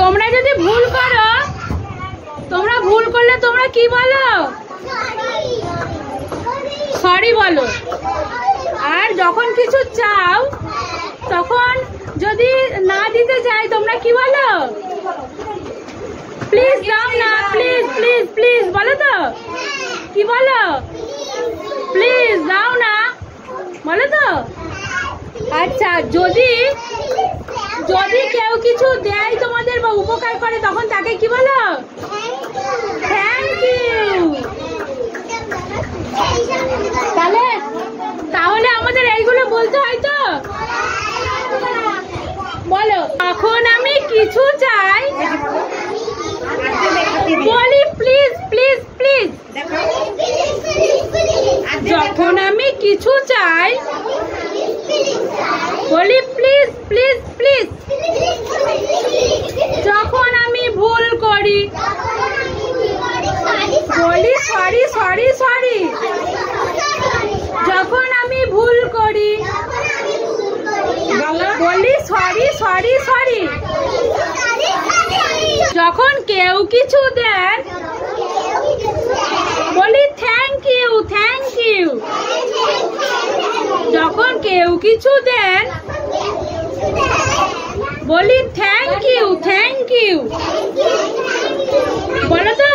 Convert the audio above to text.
তোমরা যদি ভুল করো, তোমরা ভুল করলে তোমরা কি বলো? সরি বলো। আর যখন কিছু চাও তখন যদি না দিতে চাই তোমরা কি বলো? প্লিজ দাও না, প্লিজ প্লিজ প্লিজ বলো তো? কি বলো? প্লিজ দাও না বলো তো? আচ্ছা, যদি যদি কেউ কিছু দেয় তোমাদের বা উপকার করে তখন তাকে কি বলো? Thank you. তাহলে আমাদের এইগুলো বলতে হয় তো? বলো। এখন আমি কিছু চাই বলি প্লিজ প্লিজ প্লিজ। যখন আমি কিছু চাই বলি প্লিজ প্লিজ প্লিজ। যখন আমি ভুল করি বলি সরি সরি সরি। যখন আমি ভুল করি বলি সরি সরি সরি। যখন কেউ কিছু দেন বলি থ্যাংক ইউ থ্যাংক ইউ। যখন কেউ কিছু দেন বলি থ্যাংক ইউ থ্যাংক ইউ। বলো তো?